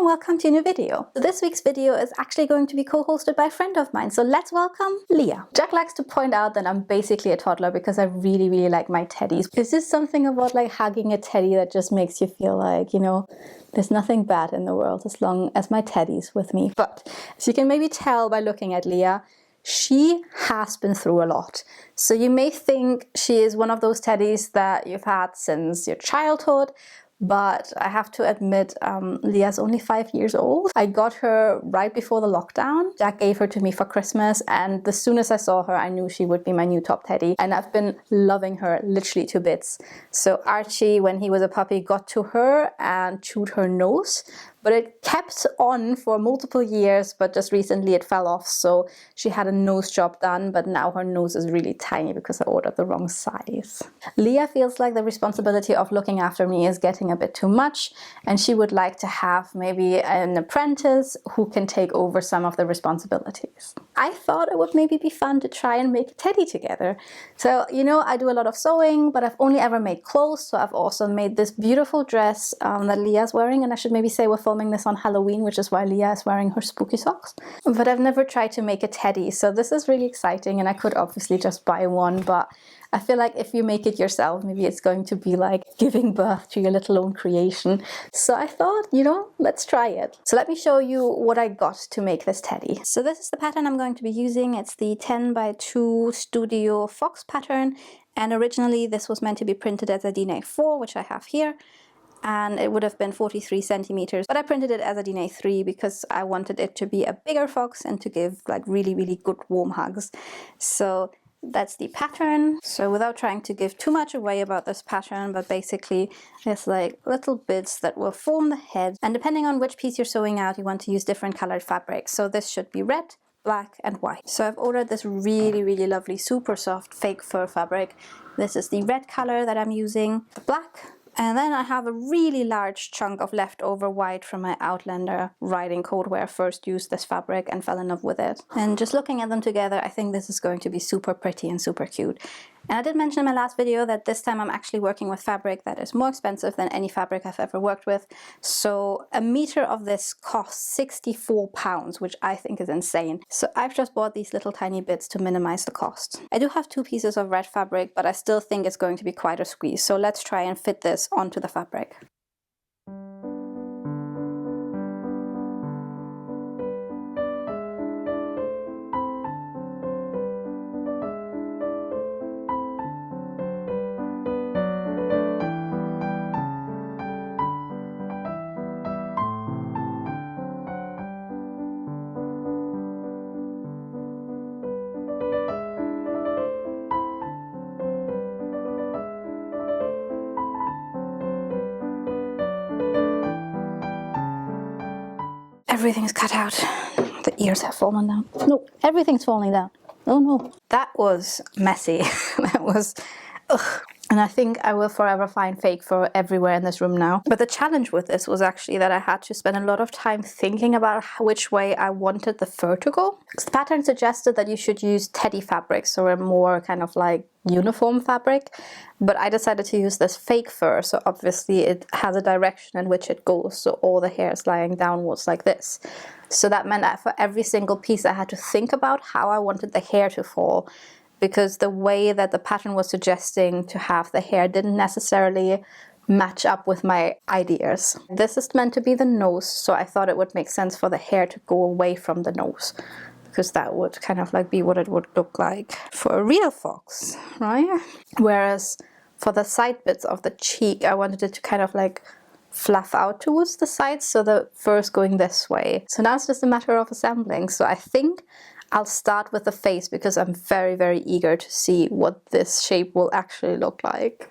and welcome to a new video. So this week's video is actually going to be co-hosted by a friend of mine, so let's welcome Leah. Jack likes to point out that I'm basically a toddler because I really like my teddies. Is this something about like hugging a teddy that just makes you feel like, you know, there's nothing bad in the world as long as my teddy's with me? But as you can maybe tell by looking at Leah, she has been through a lot. So you may think she is one of those teddies that you've had since your childhood, but I have to admit, Leah's only 5 years old. I got her right before the lockdown. Jack gave her to me for Christmas, and as soon as I saw her, I knew she would be my new top teddy. And I've been loving her literally to bits. So Archie, when he was a puppy, got to her and chewed her nose. But it kept on for multiple years, but just recently it fell off. So she had a nose job done, but now her nose is really tiny because I ordered the wrong size. Leah feels like the responsibility of looking after me is getting a bit too much, and she would like to have maybe an apprentice who can take over some of the responsibilities. I thought it would maybe be fun to try and make a teddy together. So, you know, I do a lot of sewing, but I've only ever made clothes. So I've also made this beautiful dress that Leah's wearing, and I should maybe say we're filming this on Halloween, which is why Leah is wearing her spooky socks. But I've never tried to make a teddy, so this is really exciting, and I could obviously just buy one, but I feel like if you make it yourself, maybe it's going to be like giving birth to your little own creation. So I thought, you know, let's try it. So let me show you what I got to make this teddy. So this is the pattern I'm going to be using. It's the 10x2 Studio Fox pattern, and originally this was meant to be printed as a DIN A4, which I have here, and it would have been 43 centimeters, but I printed it as a DIN A3 because I wanted it to be a bigger fox and to give like really good warm hugs. So that's the pattern. So without trying to give too much away about this pattern, but basically there's like little bits that will form the head, and depending on which piece you're sewing out, you want to use different colored fabric. So this should be red, black and white. So I've ordered this really lovely super soft fake fur fabric. This is the red color that I'm using, the black, and then I have a really large chunk of leftover white from my Outlander riding coat where I first used this fabric and fell in love with it. And just looking at them together, I think this is going to be super pretty and super cute. And I did mention in my last video that this time I'm actually working with fabric that is more expensive than any fabric I've ever worked with. So a meter of this costs £64, which I think is insane. So I've just bought these little tiny bits to minimize the cost. I do have 2 pieces of red fabric, but I still think it's going to be quite a squeeze. So let's try and fit this onto the fabric. Everything's cut out. The ears have fallen down. No, everything's falling down. Oh no. That was messy. That was... ugh. And I think I will forever find fake fur everywhere in this room now. But the challenge with this was actually that I had to spend a lot of time thinking about which way I wanted the fur to go. Because the pattern suggested that you should use teddy fabrics, or a more kind of like uniform fabric. But I decided to use this fake fur, so obviously it has a direction in which it goes. So all the hair is lying downwards like this. So that meant that for every single piece I had to think about how I wanted the hair to fall, because the way that the pattern was suggesting to have the hair didn't necessarily match up with my ideas. This is meant to be the nose, so I thought it would make sense for the hair to go away from the nose, because that would kind of like be what it would look like for a real fox, right? Whereas for the side bits of the cheek, I wanted it to kind of like fluff out towards the sides, so the fur is going this way. So now it's just a matter of assembling. So I think I'll start with the face because I'm very eager to see what this shape will actually look like.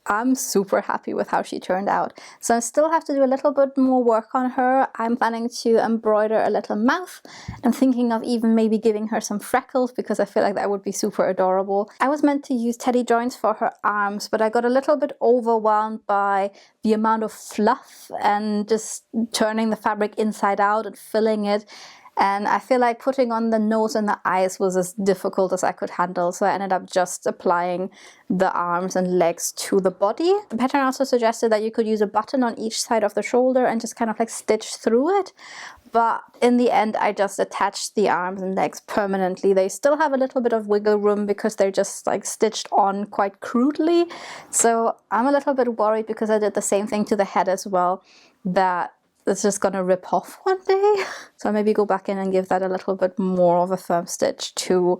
I'm super happy with how she turned out. So I still have to do a little bit more work on her. I'm planning to embroider a little mouth. I'm thinking of even maybe giving her some freckles because I feel like that would be super adorable. I was meant to use teddy joints for her arms, but I got a little bit overwhelmed by the amount of fluff and just turning the fabric inside out and filling it. And I feel like putting on the nose and the eyes was as difficult as I could handle, so I ended up just applying the arms and legs to the body. The pattern also suggested that you could use a button on each side of the shoulder and just kind of like stitch through it. But in the end, I just attached the arms and legs permanently. They still have a little bit of wiggle room because they're just like stitched on quite crudely. So I'm a little bit worried because I did the same thing to the head as well, that it's just gonna rip off one day. So maybe go back in and give that a little bit more of a firm stitch to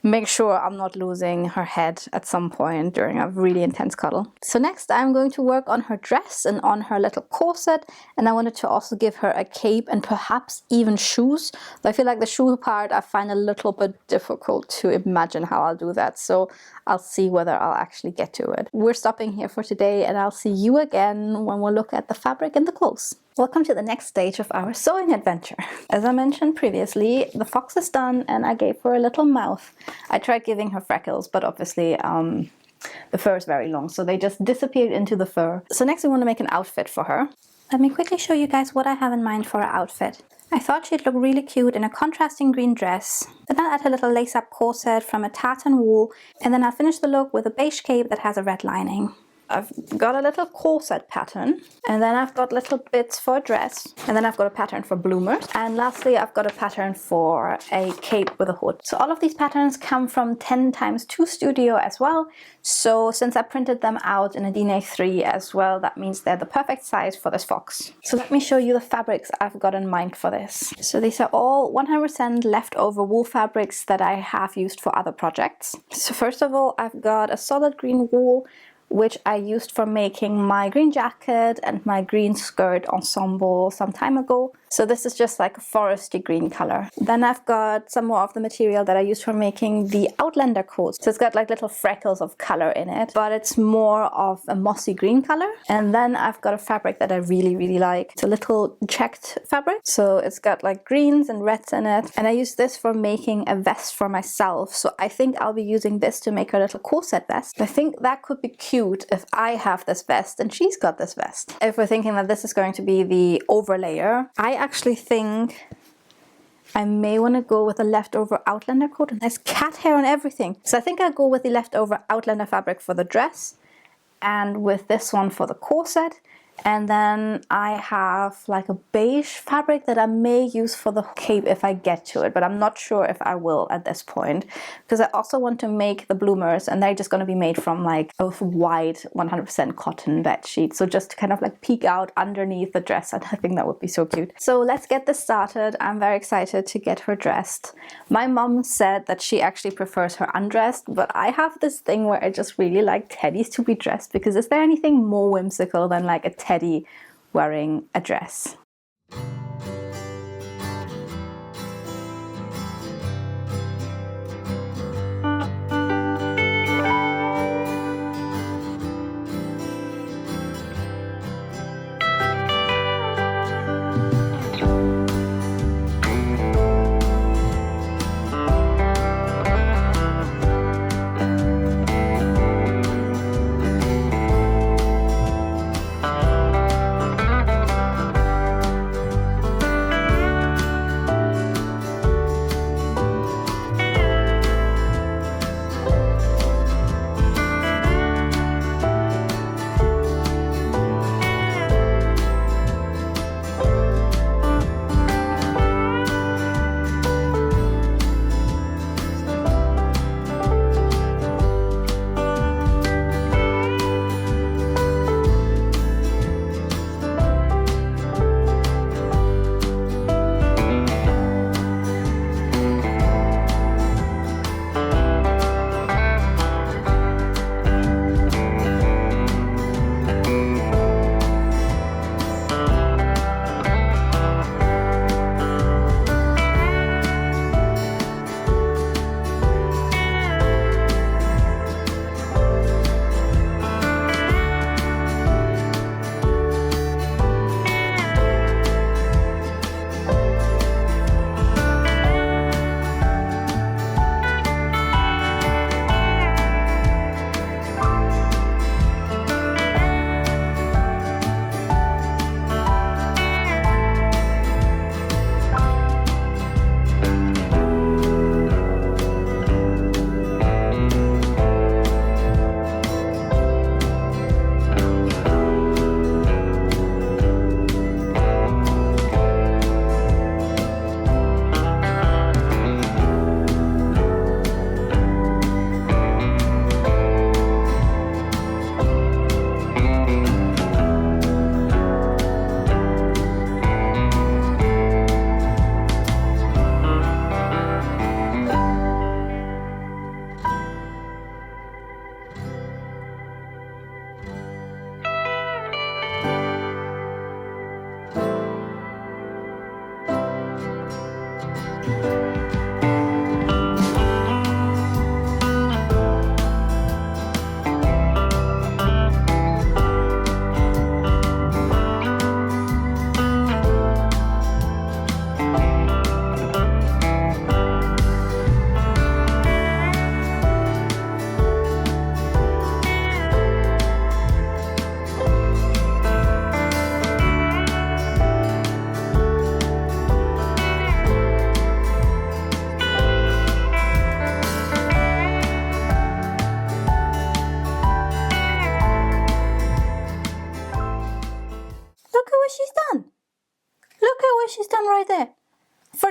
make sure I'm not losing her head at some point during a really intense cuddle. So next I'm going to work on her dress and on her little corset, and I wanted to also give her a cape and perhaps even shoes. But I feel like the shoe part I find a little bit difficult to imagine how I'll do that, so I'll see whether I'll actually get to it. We're stopping here for today, and I'll see you again when we'll look at the fabric and the clothes. Welcome to the next stage of our sewing adventure. As I mentioned previously, the fox is done and I gave her a little mouth. I tried giving her freckles, but obviously the fur is very long, so they just disappeared into the fur. So next we want to make an outfit for her. Let me quickly show you guys what I have in mind for her outfit. I thought she'd look really cute in a contrasting green dress. Then I'll add a little lace-up corset from a tartan wool, and then I'll finish the look with a beige cape that has a red lining. I've got a little corset pattern, and then I've got little bits for a dress, and then I've got a pattern for bloomers, and lastly I've got a pattern for a cape with a hood. So all of these patterns come from 10x2 Studio as well, so since I printed them out in a DIN A3 as well, that means they're the perfect size for this fox. So let me show you the fabrics I've got in mind for this. So these are all 100% leftover wool fabrics that I have used for other projects. So first of all, I've got a solid green wool, which I used for making my green jacket and my green skirt ensemble some time ago. So this is just like a foresty green color. Then I've got some more of the material that I used for making the Outlander coat. So it's got like little freckles of color in it, but it's more of a mossy green color. And then I've got a fabric that I really like. It's a little checked fabric. So it's got like greens and reds in it. And I use this for making a vest for myself. So I think I'll be using this to make a little corset vest. I think that could be cute if I have this vest and she's got this vest. If we're thinking that this is going to be the overlayer, I actually think I may want to go with a leftover Outlander coat, and there's cat hair on everything. So I think I'll go with the leftover Outlander fabric for the dress and with this one for the corset. And then I have like a beige fabric that I may use for the cape if I get to it, but I'm not sure if I will at this point, because I also want to make the bloomers, and they're just going to be made from like a white 100% cotton bed sheet. So just to kind of like peek out underneath the dress, and I think that would be so cute. So let's get this started. I'm very excited to get her dressed. My mom said that she actually prefers her undressed, but I have this thing where I just really like teddies to be dressed, because is there anything more whimsical than like a teddy wearing a dress?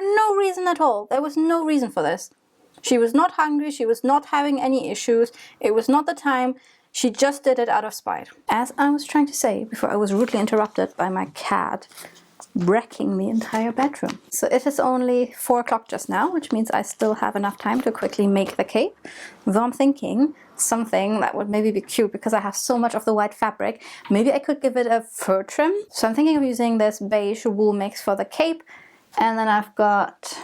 no reason at all. There was no reason for this. She was not hungry, she was not having any issues, it was not the time, she just did it out of spite. As I was trying to say before I was rudely interrupted by my cat wrecking the entire bedroom. So it is only 4 o'clock just now, which means I still have enough time to quickly make the cape. Though I'm thinking something that would maybe be cute because I have so much of the white fabric. Maybe I could give it a fur trim. So I'm thinking of using this beige wool mix for the cape. And then I've got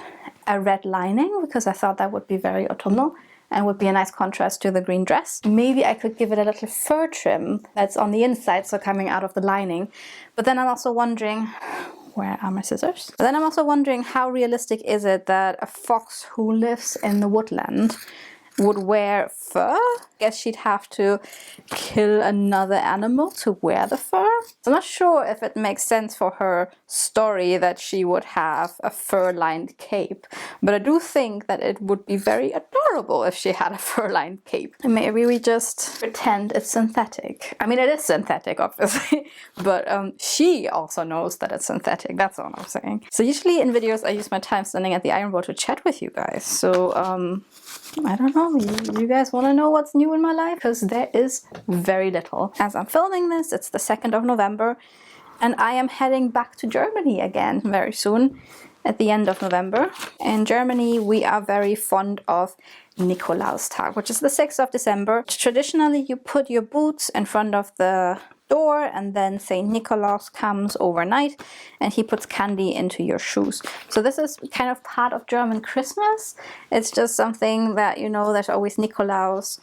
a red lining because I thought that would be very autumnal and would be a nice contrast to the green dress. Maybe I could give it a little fur trim that's on the inside, so coming out of the lining. But then I'm also wondering, where are my scissors? But then I'm also wondering, how realistic is it that a fox who lives in the woodland would wear fur? I guess she'd have to kill another animal to wear the fur. So I'm not sure if it makes sense for her story that she would have a fur-lined cape, but I do think that it would be very adorable if she had a fur-lined cape. And maybe we just pretend it's synthetic. I mean, it is synthetic, obviously, but she also knows that it's synthetic. That's all I'm saying. So usually in videos, I use my time standing at the iron board to chat with you guys. So I don't know, you guys want to know what's new in my life? Because there is very little. As I'm filming this, it's the 2nd of November, and I am heading back to Germany again very soon, at the end of November. In Germany, we are very fond of Nikolaustag, which is the 6th of December. Traditionally, you put your boots in front of the door, and then Saint Nicholas comes overnight and he puts candy into your shoes. So this is kind of part of German Christmas. It's just something that, you know, there's always Nikolaus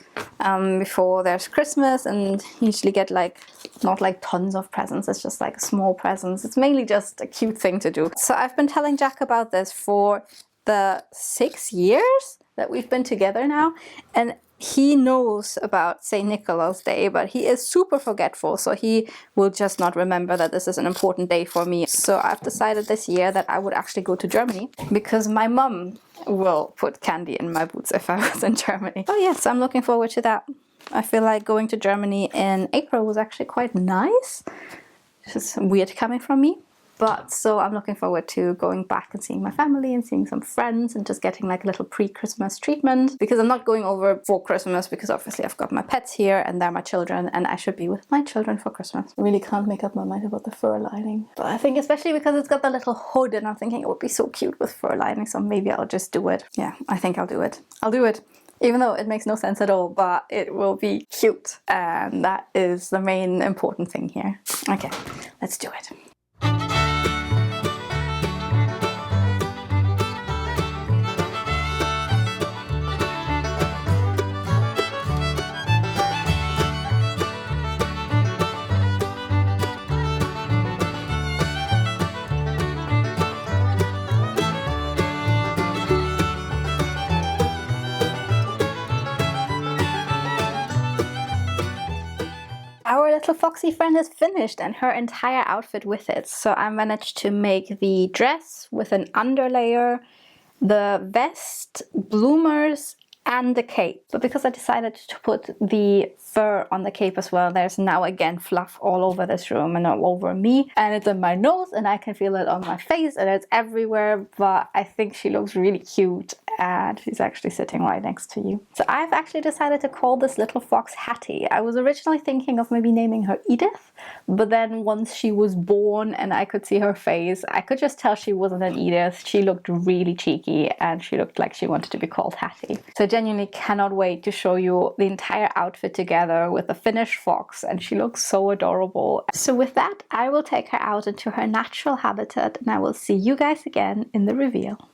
before there's Christmas, and you usually get like, not like tons of presents, it's just like small presents. It's mainly just a cute thing to do. So I've been telling Jack about this for the 6 years that we've been together now, and he knows about St. Nicholas Day, but he is super forgetful, so he will just not remember that this is an important day for me. So I've decided this year that I would actually go to Germany because my mum will put candy in my boots if I was in Germany. Oh yes, I'm looking forward to that. I feel like going to Germany in April was actually quite nice. It's just weird coming from me. But so I'm looking forward to going back and seeing my family and seeing some friends and just getting like a little pre-Christmas treatment, because I'm not going over for Christmas because obviously I've got my pets here and they're my children and I should be with my children for Christmas. I really can't make up my mind about the fur lining. But I think especially because it's got the little hood and I'm thinking it would be so cute with fur lining, so maybe I'll just do it. Yeah, I think I'll do it. I'll do it. Even though it makes no sense at all, but it will be cute. And that is the main important thing here. Okay, let's do it. Our little foxy friend is finished and her entire outfit with it. So I managed to make the dress with an underlayer, the vest, bloomers, and the cape. But because I decided to put the fur on the cape as well, there's now again fluff all over this room and all over me. And it's in my nose and I can feel it on my face and it's everywhere. But I think she looks really cute and she's actually sitting right next to you. So I've actually decided to call this little fox Hatty. I was originally thinking of maybe naming her Edith, but then once she was born and I could see her face, I could just tell she wasn't an Edith. She looked really cheeky and she looked like she wanted to be called Hatty. So I genuinely cannot wait to show you the entire outfit together with the finished fox, and she looks so adorable. So with that, I will take her out into her natural habitat and I will see you guys again in the reveal.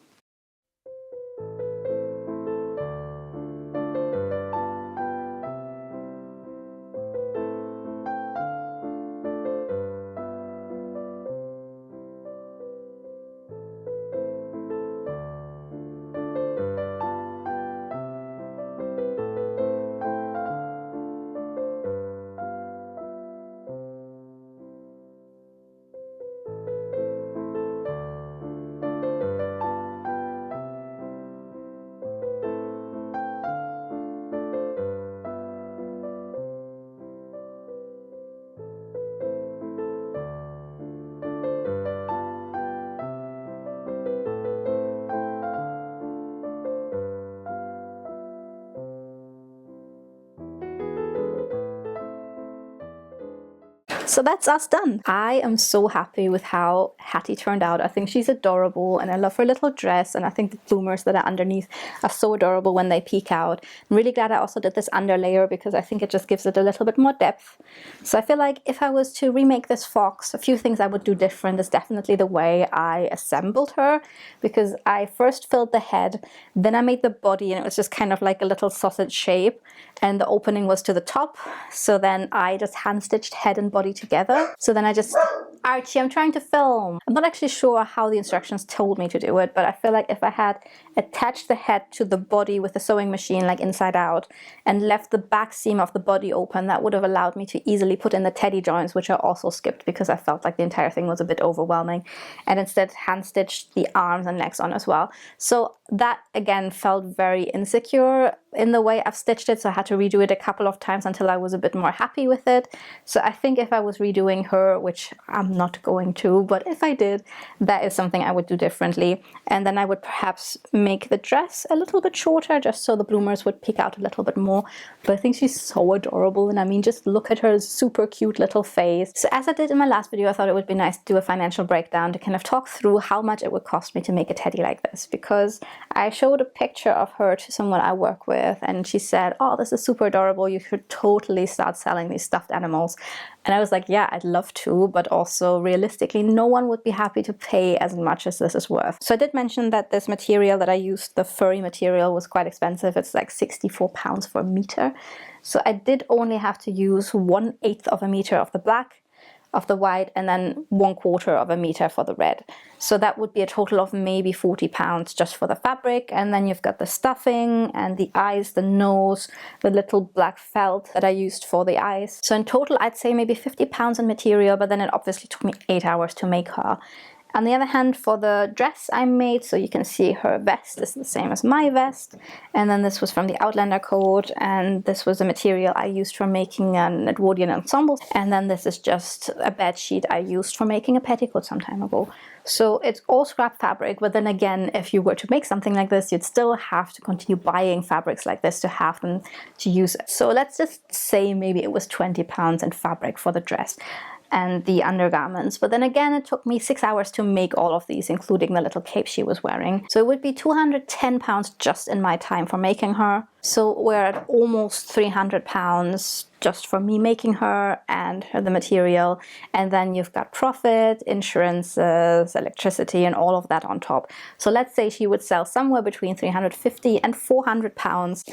So that's us done. I am so happy with how Hattie turned out. I think she's adorable and I love her little dress, and I think the bloomers that are underneath are so adorable when they peek out. I'm really glad I also did this under layer because I think it just gives it a little bit more depth. So I feel like if I was to remake this fox, a few things I would do different is definitely the way I assembled her, because I first filled the head, then I made the body, and it was just kind of like a little sausage shape, and the opening was to the top. So then I just hand stitched head and body together. So then I just, Archie, I'm trying to film. I'm not actually sure how the instructions told me to do it, but I feel like if I had attached the head to the body with the sewing machine, like inside out, and left the back seam of the body open, that would have allowed me to easily put in the teddy joints, which I also skipped because I felt like the entire thing was a bit overwhelming, and instead hand stitched the arms and legs on as well. So that again felt very insecure in the way I've stitched it, so I had to redo it a couple of times until I was a bit more happy with it. So I think if I was redoing her, which I'm not going to, but if I did, that is something I would do differently. And then I would perhaps make the dress a little bit shorter, just so the bloomers would peek out a little bit more. But I think she's so adorable, and I mean, just look at her super cute little face. So as I did in my last video, I thought it would be nice to do a financial breakdown to kind of talk through how much it would cost me to make a teddy like this, because I showed a picture of her to someone I work with, and she said, oh, this is super adorable, you should totally start selling these stuffed animals. And I was like, yeah, I'd love to, but also realistically, no one would be happy to pay as much as this is worth. So I did mention that this material that I used, the furry material, was quite expensive. It's like £64 for a meter. So I did only have to use 1/8 of a meter of the black, of the white, and then 1/4 of a meter for the red. So that would be a total of maybe £40 just for the fabric. And then you've got the stuffing and the eyes, the nose, the little black felt that I used for the eyes. So in total, I'd say maybe £50 in material, but then it obviously took me 8 hours to make her. On the other hand, for the dress I made, so you can see her vest is the same as my vest, and then this was from the Outlander Code, and this was a material I used for making an Edwardian ensemble, and then this is just a bed sheet I used for making a petticoat some time ago. So it's all scrap fabric, but then again, if you were to make something like this, you'd still have to continue buying fabrics like this to have them to use it. So let's just say maybe it was £20 in fabric for the dress and the undergarments. But then again, it took me 6 hours to make all of these, including the little cape she was wearing. So it would be £210 just in my time for making her. So we're at almost £300 just for me making her and the material. And then you've got profit, insurances, electricity, and all of that on top. So let's say she would sell somewhere between £350 and £400.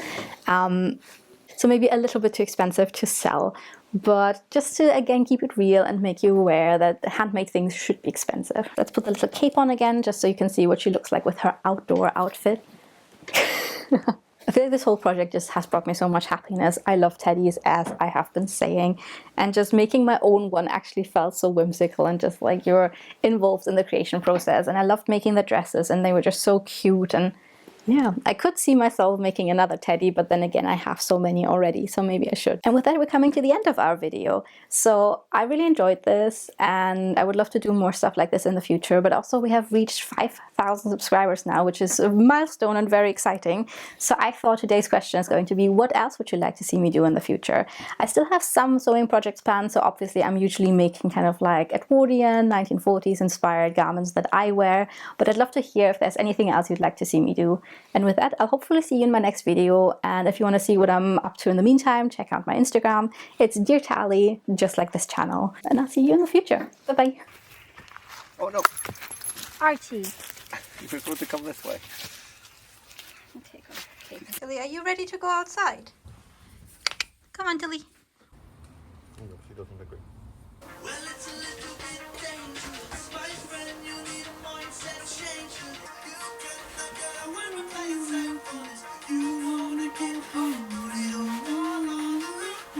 So maybe a little bit too expensive to sell. But just to, again, keep it real and make you aware that handmade things should be expensive. Let's put the little cape on again, just so you can see what she looks like with her outdoor outfit. I feel like this whole project just has brought me so much happiness. I love teddies, as I have been saying, and just making my own one actually felt so whimsical and just like you're involved in the creation process. And I loved making the dresses, and they were just so cute. And yeah, I could see myself making another teddy, but then again, I have so many already, so maybe I should. And with that, we're coming to the end of our video. So I really enjoyed this, and I would love to do more stuff like this in the future, but also we have reached 5,000 subscribers now, which is a milestone and very exciting. So I thought today's question is going to be, what else would you like to see me do in the future? I still have some sewing projects planned, so obviously I'm usually making kind of like Edwardian, 1940s inspired garments that I wear, but I'd love to hear if there's anything else you'd like to see me do. And with that, I'll hopefully see you in my next video. And if you want to see what I'm up to in the meantime, check out my Instagram. It's Dear Tally, just like this channel. And I'll see you in the future. Bye-bye. Oh no. Archie. You're supposed to come this way. Okay, Tilly, are you ready to go outside? Come on, Tilly.